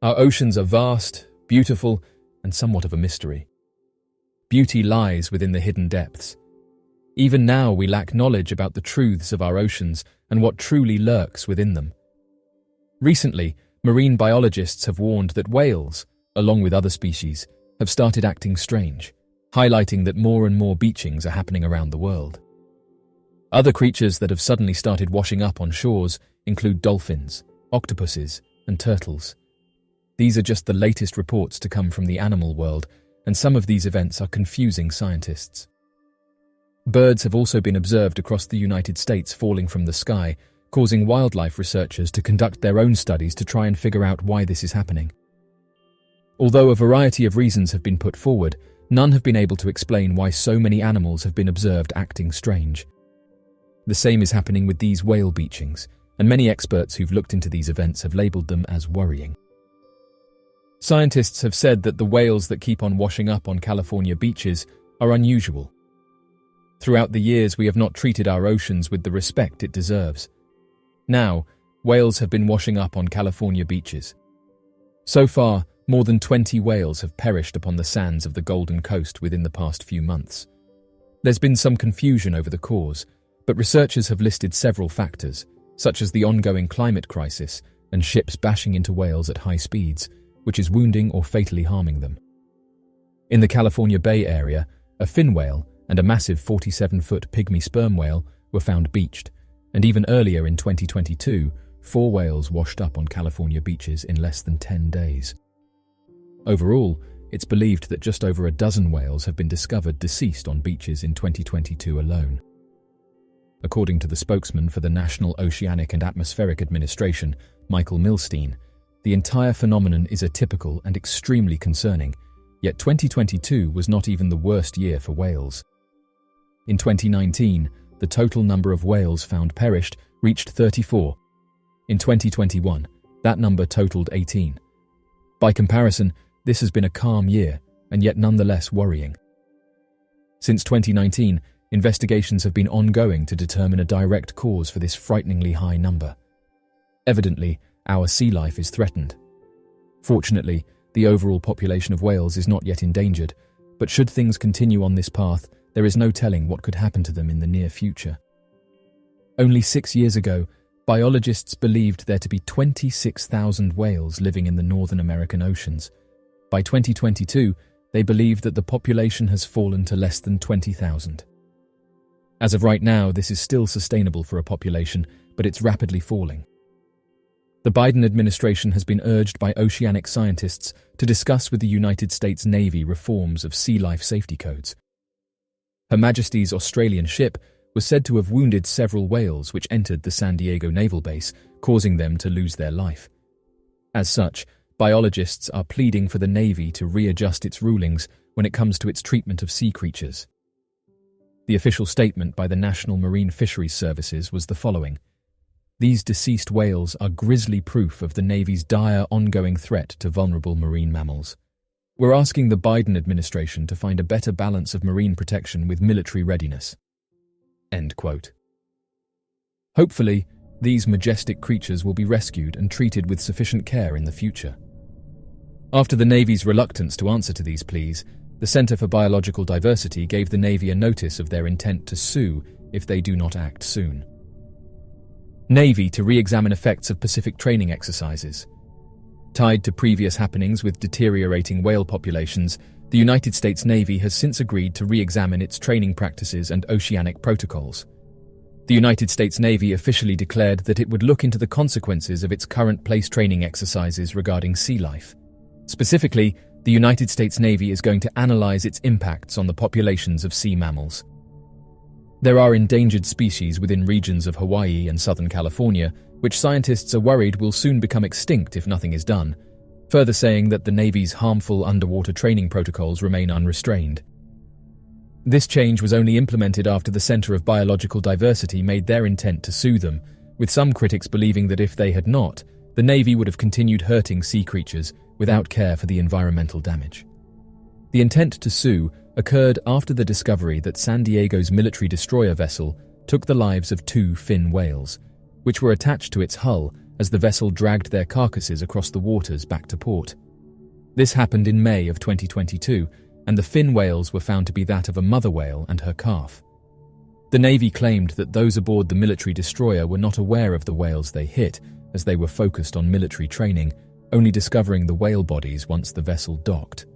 Our oceans are vast, beautiful, and somewhat of a mystery. Beauty lies within the hidden depths. Even now we lack knowledge about the truths of our oceans and what truly lurks within them. Recently, marine biologists have warned that whales, along with other species, have started acting strange, highlighting that more and more beachings are happening around the world. Other creatures that have suddenly started washing up on shores include dolphins, octopuses, and turtles. These are just the latest reports to come from the animal world, and some of these events are confusing scientists. Birds have also been observed across the United States falling from the sky, causing wildlife researchers to conduct their own studies to try and figure out why this is happening. Although a variety of reasons have been put forward, none have been able to explain why so many animals have been observed acting strange. The same is happening with these whale beachings, and many experts who've looked into these events have labelled them as worrying. Scientists have said that the whales that keep on washing up on California beaches are unusual. Throughout the years, we have not treated our oceans with the respect it deserves. Now, whales have been washing up on California beaches. So far, more than 20 whales have perished upon the sands of the Golden Coast within the past few months. There's been some confusion over the cause, but researchers have listed several factors, such as the ongoing climate crisis and ships bashing into whales at high speeds, which is wounding or fatally harming them. In the California Bay Area, a fin whale and a massive 47-foot pygmy sperm whale were found beached, and even earlier in 2022, 4 whales washed up on California beaches in less than 10 days. Overall, it's believed that just over a dozen whales have been discovered deceased on beaches in 2022 alone. According to the spokesman for the National Oceanic and Atmospheric Administration, Michael Milstein, the entire phenomenon is atypical and extremely concerning, yet 2022 was not even the worst year for whales. In 2019, the total number of whales found perished reached 34. In 2021, that number totaled 18. By comparison, this has been a calm year, and yet nonetheless worrying. Since 2019, investigations have been ongoing to determine a direct cause for this frighteningly high number. Evidently, our sea life is threatened. Fortunately, the overall population of whales is not yet endangered, but should things continue on this path, there is no telling what could happen to them in the near future. Only 6 years ago, biologists believed there to be 26,000 whales living in the Northern American oceans. By 2022, they believed that the population has fallen to less than 20,000. As of right now, this is still sustainable for a population, but it's rapidly falling. The Biden administration has been urged by oceanic scientists to discuss with the United States Navy reforms of sea life safety codes. Her Majesty's Australian ship was said to have wounded several whales which entered the San Diego Naval Base, causing them to lose their life. As such, biologists are pleading for the Navy to readjust its rulings when it comes to its treatment of sea creatures. The official statement by the National Marine Fisheries Services was the following: "These deceased whales are grisly proof of the Navy's dire ongoing threat to vulnerable marine mammals. We're asking the Biden administration to find a better balance of marine protection with military readiness." End quote. Hopefully, these majestic creatures will be rescued and treated with sufficient care in the future. After the Navy's reluctance to answer to these pleas, the Center for Biological Diversity gave the Navy a notice of their intent to sue if they do not act soon. Navy to re-examine effects of Pacific training exercises. Tied to previous happenings with deteriorating whale populations, the United States Navy has since agreed to re-examine its training practices and oceanic protocols. The United States Navy officially declared that it would look into the consequences of its current place training exercises regarding sea life. Specifically, the United States Navy is going to analyze its impacts on the populations of sea mammals. There are endangered species within regions of Hawaii and Southern California, which scientists are worried will soon become extinct if nothing is done, further saying that the Navy's harmful underwater training protocols remain unrestrained. This change was only implemented after the Center of Biological Diversity made their intent to sue them, with some critics believing that if they had not, the Navy would have continued hurting sea creatures without care for the environmental damage. The intent to sue occurred after the discovery that San Diego's military destroyer vessel took the lives of 2 fin whales, which were attached to its hull as the vessel dragged their carcasses across the waters back to port. This happened in May of 2022, and the fin whales were found to be that of a mother whale and her calf. The Navy claimed that those aboard the military destroyer were not aware of the whales they hit, as they were focused on military training, only discovering the whale bodies once the vessel docked.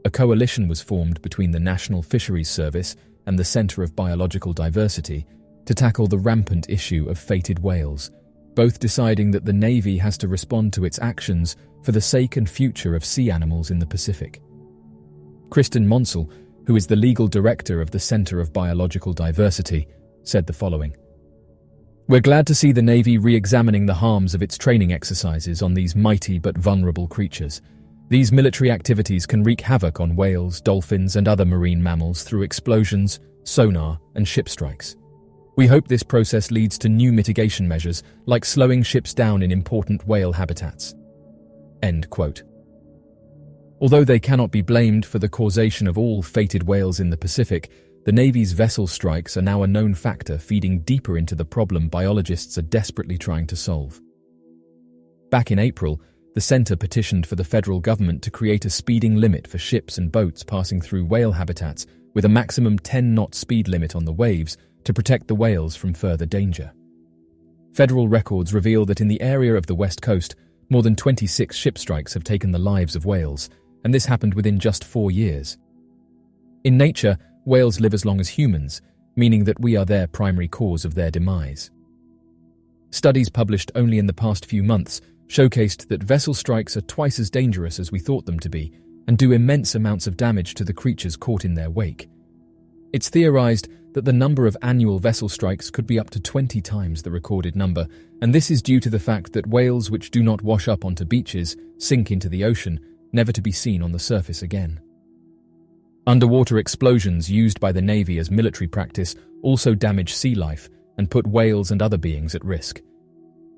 A coalition was formed between the National Fisheries Service and the Centre of Biological Diversity to tackle the rampant issue of fated whales, both deciding that the Navy has to respond to its actions for the sake and future of sea animals in the Pacific. Kristen Monsell, who is the legal director of the Centre of Biological Diversity, said the following: "We're glad to see the Navy re-examining the harms of its training exercises on these mighty but vulnerable creatures. These military activities can wreak havoc on whales, dolphins, and other marine mammals through explosions, sonar, and ship strikes. We hope this process leads to new mitigation measures, like slowing ships down in important whale habitats." End quote. Although they cannot be blamed for the causation of all fated whales in the Pacific, the Navy's vessel strikes are now a known factor, feeding deeper into the problem biologists are desperately trying to solve. Back in April, the Centre petitioned for the federal government to create a speeding limit for ships and boats passing through whale habitats with a maximum 10-knot speed limit on the waves to protect the whales from further danger. Federal records reveal that in the area of the West Coast, more than 26 ship strikes have taken the lives of whales, and this happened within just 4 years. In nature, whales live as long as humans, meaning that we are their primary cause of their demise. Studies published only in the past few months showcased that vessel strikes are twice as dangerous as we thought them to be and do immense amounts of damage to the creatures caught in their wake. It's theorized that the number of annual vessel strikes could be up to 20 times the recorded number, and this is due to the fact that whales which do not wash up onto beaches sink into the ocean, never to be seen on the surface again. Underwater explosions used by the Navy as military practice also damage sea life and put whales and other beings at risk.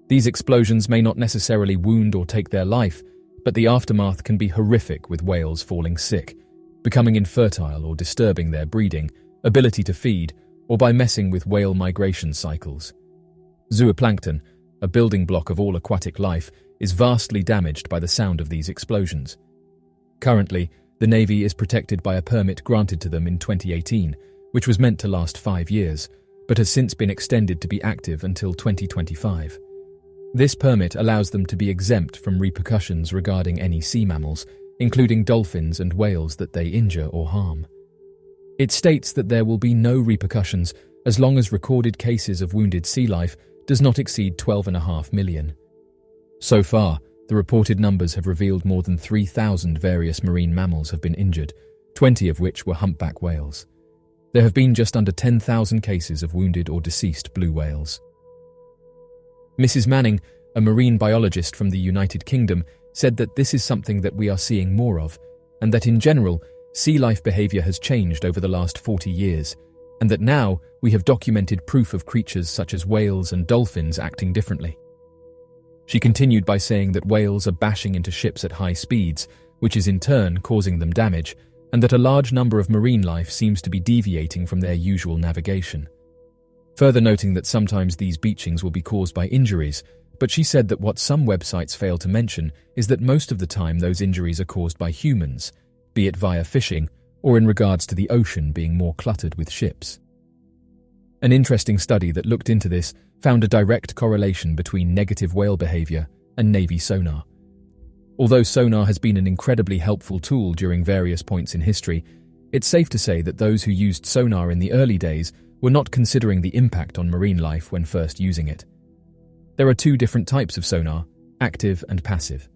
These explosions may not necessarily wound or take their life, but the aftermath can be horrific, with whales falling sick, becoming infertile or disturbing their breeding, ability to feed, or by messing with whale migration cycles. Zooplankton, a building block of all aquatic life, is vastly damaged by the sound of these explosions. Currently, the Navy is protected by a permit granted to them in 2018, which was meant to last 5 years, but has since been extended to be active until 2025. This permit allows them to be exempt from repercussions regarding any sea mammals, including dolphins and whales that they injure or harm. It states that there will be no repercussions as long as recorded cases of wounded sea life does not exceed 12.5 million. So far, the reported numbers have revealed more than 3,000 various marine mammals have been injured, 20 of which were humpback whales. There have been just under 10,000 cases of wounded or deceased blue whales. Mrs. Manning, a marine biologist from the United Kingdom, said that this is something that we are seeing more of, and that in general, sea life behavior has changed over the last 40 years, and that now we have documented proof of creatures such as whales and dolphins acting differently. She continued by saying that whales are bashing into ships at high speeds, which is in turn causing them damage, and that a large number of marine life seems to be deviating from their usual navigation. Further noting that sometimes these beachings will be caused by injuries, but she said that what some websites fail to mention is that most of the time those injuries are caused by humans, be it via fishing or in regards to the ocean being more cluttered with ships. An interesting study that looked into this found a direct correlation between negative whale behavior and Navy sonar. Although sonar has been an incredibly helpful tool during various points in history, it's safe to say that those who used sonar in the early days were not considering the impact on marine life when first using it. There are 2 different types of sonar, active and passive.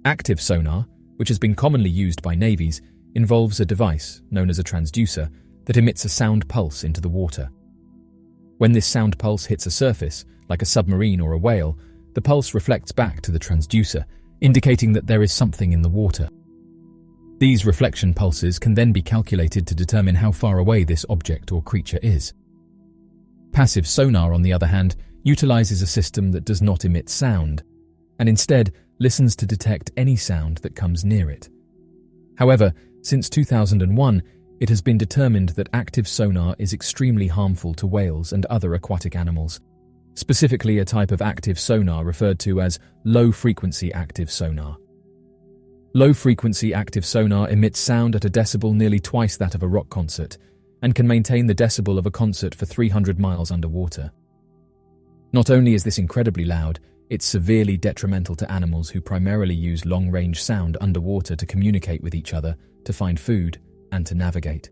Active sonar, which has been commonly used by navies, involves a device, known as a transducer, that emits a sound pulse into the water. When this sound pulse hits a surface, like a submarine or a whale, the pulse reflects back to the transducer, indicating that there is something in the water. These reflection pulses can then be calculated to determine how far away this object or creature is. Passive sonar, on the other hand, utilizes a system that does not emit sound, and instead listens to detect any sound that comes near it. However, since 2001, it has been determined that active sonar is extremely harmful to whales and other aquatic animals. specifically a type of active sonar referred to as low-frequency active sonar. Low-frequency active sonar emits sound at a decibel nearly twice that of a rock concert and can maintain the decibel of a concert for 300 miles underwater. Not only is this incredibly loud, it's severely detrimental to animals who primarily use long-range sound underwater to communicate with each other, to find food, and to navigate.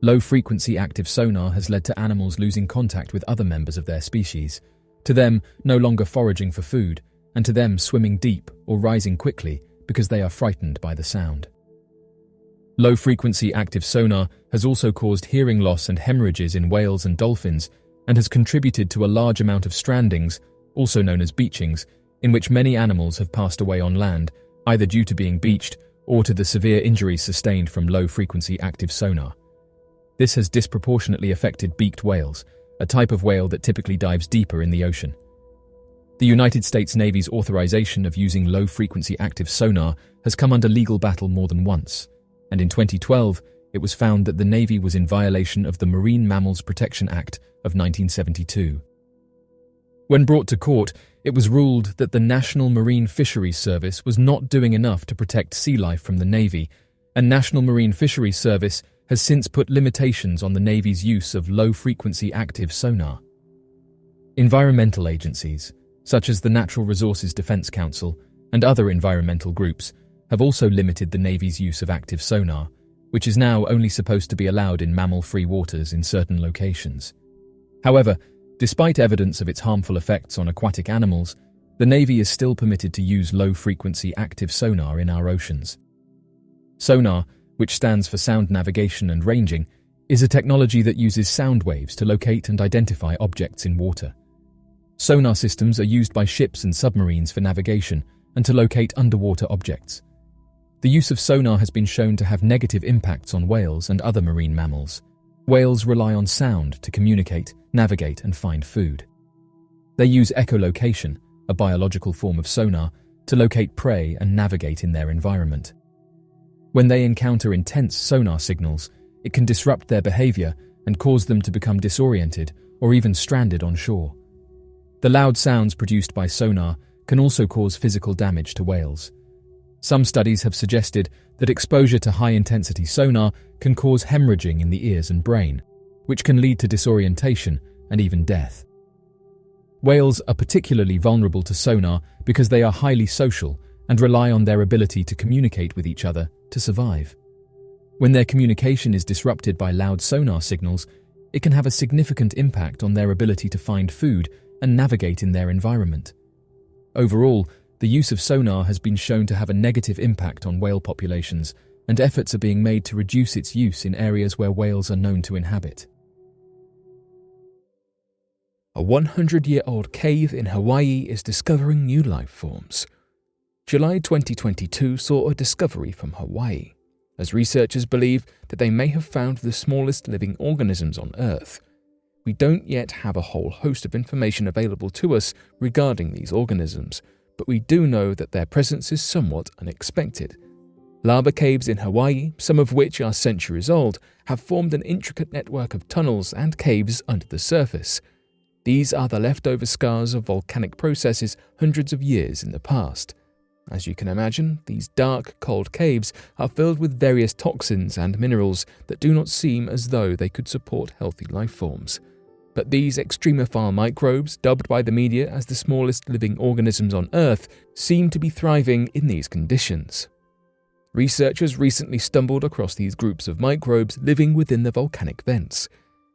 Low-frequency active sonar has led to animals losing contact with other members of their species, to them no longer foraging for food, and to them swimming deep or rising quickly because they are frightened by the sound. Low-frequency active sonar has also caused hearing loss and hemorrhages in whales and dolphins and has contributed to a large amount of strandings, also known as beachings, in which many animals have passed away on land, either due to being beached or to the severe injuries sustained from low-frequency active sonar. This has disproportionately affected beaked whales, a type of whale that typically dives deeper in the ocean. The United States Navy's authorization of using low-frequency active sonar has come under legal battle more than once, and in 2012, it was found that the Navy was in violation of the Marine Mammals Protection Act of 1972. When brought to court, it was ruled that the National Marine Fisheries Service was not doing enough to protect sea life from the Navy, and National Marine Fisheries Service has since put limitations on the Navy's use of low-frequency active sonar. Environmental agencies, such as the Natural Resources Defense Council and other environmental groups, have also limited the Navy's use of active sonar, which is now only supposed to be allowed in mammal-free waters in certain locations. However, despite evidence of its harmful effects on aquatic animals, the Navy is still permitted to use low-frequency active sonar in our oceans. Sonar, which stands for sound navigation and ranging, is a technology that uses sound waves to locate and identify objects in water. Sonar systems are used by ships and submarines for navigation and to locate underwater objects. The use of sonar has been shown to have negative impacts on whales and other marine mammals. Whales rely on sound to communicate, navigate, and find food. They use echolocation, a biological form of sonar, to locate prey and navigate in their environment. When they encounter intense sonar signals, it can disrupt their behavior and cause them to become disoriented or even stranded on shore. The loud sounds produced by sonar can also cause physical damage to whales. Some studies have suggested that exposure to high-intensity sonar can cause hemorrhaging in the ears and brain, which can lead to disorientation and even death. Whales are particularly vulnerable to sonar because they are highly social and rely on their ability to communicate with each other to survive. When their communication is disrupted by loud sonar signals, it can have a significant impact on their ability to find food and navigate in their environment. Overall, the use of sonar has been shown to have a negative impact on whale populations, and efforts are being made to reduce its use in areas where whales are known to inhabit. A 100-year-old cave in Hawaii is discovering new life forms. July 2022 saw a discovery from Hawaii, as researchers believe that they may have found the smallest living organisms on Earth. We don't yet have a whole host of information available to us regarding these organisms, but we do know that their presence is somewhat unexpected. Lava caves in Hawaii, some of which are centuries old, have formed an intricate network of tunnels and caves under the surface. These are the leftover scars of volcanic processes hundreds of years in the past. As you can imagine, these dark, cold caves are filled with various toxins and minerals that do not seem as though they could support healthy life forms. But these extremophile microbes, dubbed by the media as the smallest living organisms on Earth, seem to be thriving in these conditions. Researchers recently stumbled across these groups of microbes living within the volcanic vents.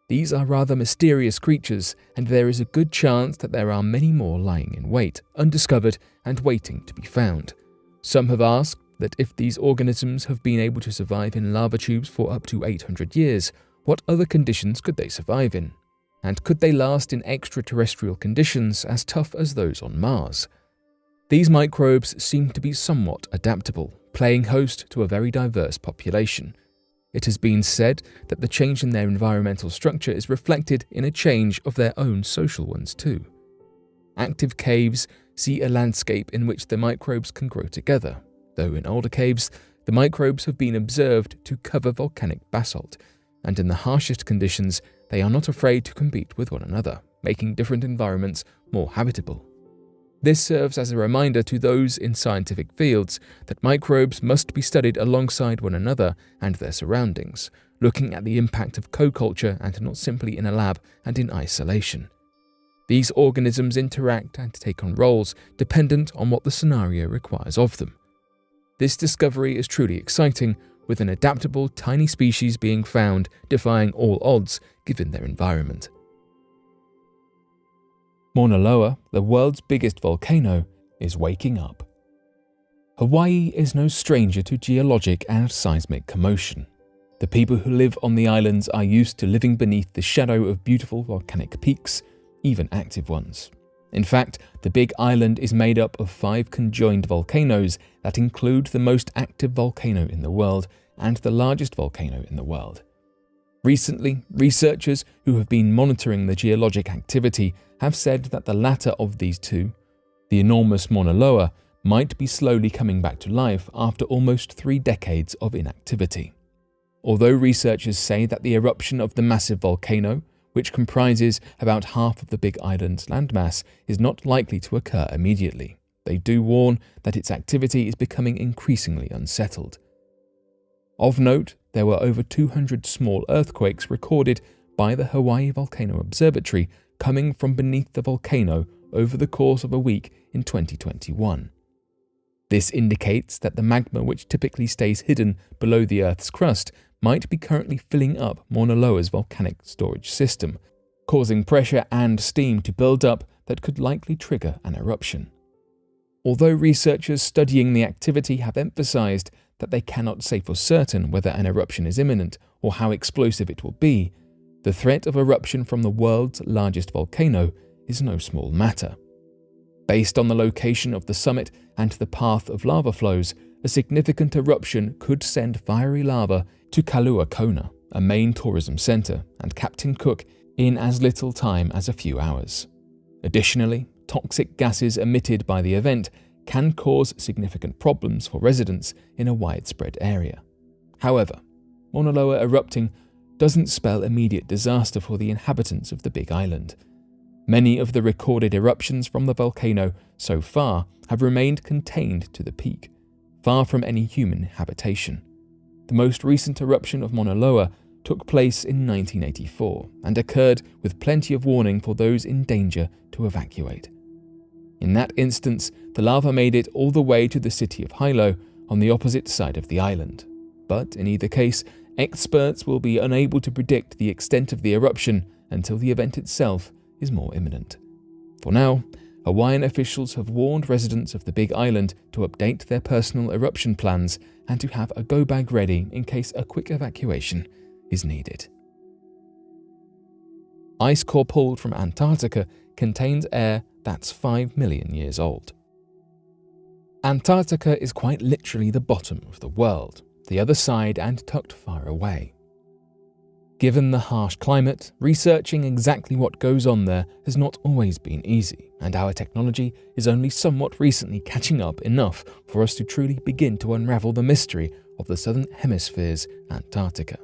These are rather mysterious creatures, and there is a good chance that there are many more lying in wait, undiscovered, and waiting to be found. Some have asked that if these organisms have been able to survive in lava tubes for up to 800 years, what other conditions could they survive in? And could they last in extraterrestrial conditions as tough as those on Mars? These microbes seem to be somewhat adaptable, playing host to a very diverse population. It has been said that the change in their environmental structure is reflected in a change of their own social ones too. Active caves see a landscape in which the microbes can grow together, though in older caves, the microbes have been observed to cover volcanic basalt, and in the harshest conditions, they are not afraid to compete with one another, making different environments more habitable. This serves as a reminder to those in scientific fields that microbes must be studied alongside one another and their surroundings, looking at the impact of co-culture and not simply in a lab and in isolation. These organisms interact and take on roles dependent on what the scenario requires of them. This discovery is truly exciting, with an adaptable tiny species being found defying all odds given their environment. Mauna Loa, the world's biggest volcano, is waking up. Hawaii is no stranger to geologic and seismic commotion. The people who live on the islands are used to living beneath the shadow of beautiful volcanic peaks, even active ones. In fact, the Big Island is made up of 5 conjoined volcanoes that include the most active volcano in the world and the largest volcano in the world. Recently, researchers who have been monitoring the geologic activity have said that the latter of these two, the enormous Mauna Loa, might be slowly coming back to life after almost 3 decades of inactivity. Although researchers say that the eruption of the massive volcano, which comprises about half of the Big Island's landmass, is not likely to occur immediately, they do warn that its activity is becoming increasingly unsettled. Of note, there were over 200 small earthquakes recorded by the Hawaii Volcano Observatory coming from beneath the volcano over the course of a week in 2021. This indicates that the magma, which typically stays hidden below the Earth's crust, might be currently filling up Mauna Loa's volcanic storage system, causing pressure and steam to build up that could likely trigger an eruption. Although researchers studying the activity have emphasized that they cannot say for certain whether an eruption is imminent or how explosive it will be, the threat of eruption from the world's largest volcano is no small matter. Based on the location of the summit and the path of lava flows, a significant eruption could send fiery lava to Kailua Kona, a main tourism center, and Captain Cook in as little time as a few hours. Additionally, toxic gases emitted by the event can cause significant problems for residents in a widespread area. However, Mauna Loa erupting doesn't spell immediate disaster for the inhabitants of the Big Island. Many of the recorded eruptions from the volcano so far have remained contained to the peak, far from any human habitation. The most recent eruption of Mauna Loa took place in 1984 and occurred with plenty of warning for those in danger to evacuate. In that instance, the lava made it all the way to the city of Hilo on the opposite side of the island. But in either case, experts will be unable to predict the extent of the eruption until the event itself is more imminent. For now, Hawaiian officials have warned residents of the Big Island to update their personal eruption plans and to have a go bag ready in case a quick evacuation is needed. Ice core pulled from Antarctica contains air that's 5 million years old. Antarctica is quite literally the bottom of the world, the other side and tucked far away. Given the harsh climate, researching exactly what goes on there has not always been easy, and our technology is only somewhat recently catching up enough for us to truly begin to unravel the mystery of the Southern Hemisphere's Antarctica.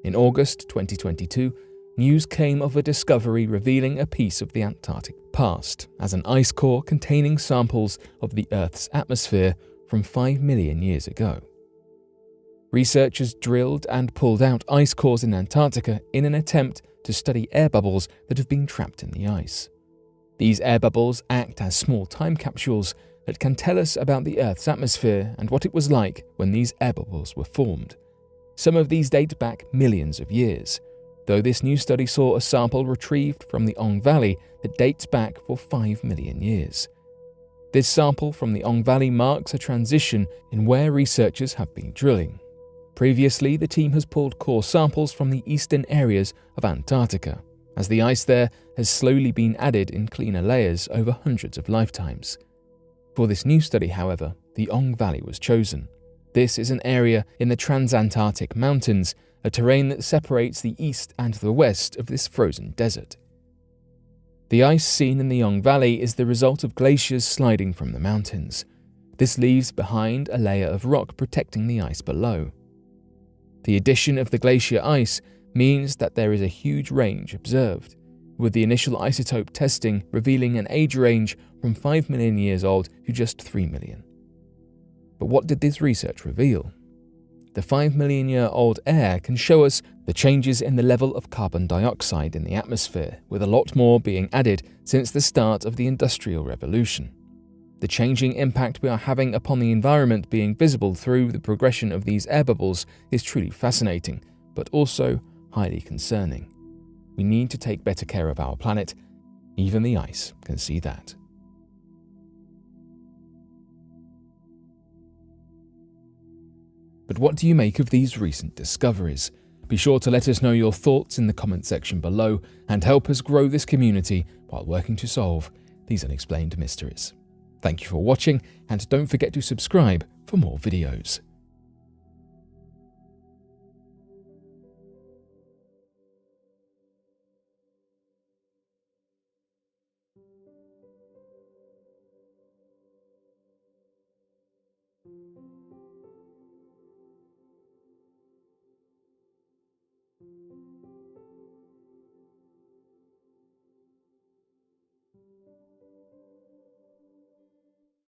In August 2022, news came of a discovery revealing a piece of the Antarctic past as an ice core containing samples of the Earth's atmosphere from 5 million years ago. Researchers drilled and pulled out ice cores in Antarctica in an attempt to study air bubbles that have been trapped in the ice. These air bubbles act as small time capsules that can tell us about the Earth's atmosphere and what it was like when these air bubbles were formed. Some of these date back millions of years, though this new study saw a sample retrieved from the Ong Valley that dates back for 5 million years. This sample from the Ong Valley marks a transition in where researchers have been drilling. Previously, the team has pulled core samples from the eastern areas of Antarctica, as the ice there has slowly been added in cleaner layers over hundreds of lifetimes. For this new study, however, the Ong Valley was chosen. This is an area in the Transantarctic Mountains, a terrain that separates the east and the west of this frozen desert. The ice seen in the Ong Valley is the result of glaciers sliding from the mountains. This leaves behind a layer of rock protecting the ice below. The addition of the glacier ice means that there is a huge range observed. with the initial isotope testing revealing an age range from 5 million years old to just 3 million. But what did this research reveal? The 5 million year old air can show us the changes in the level of carbon dioxide in the atmosphere, with a lot more being added since the start of the Industrial Revolution. The changing impact we are having upon the environment being visible through the progression of these air bubbles is truly fascinating, but also highly concerning. We need to take better care of our planet. Even the ice can see that. But what do you make of these recent discoveries? Be sure to let us know your thoughts in the comment section below and help us grow this community while working to solve these unexplained mysteries. Thank you for watching, and don't forget to subscribe for more videos.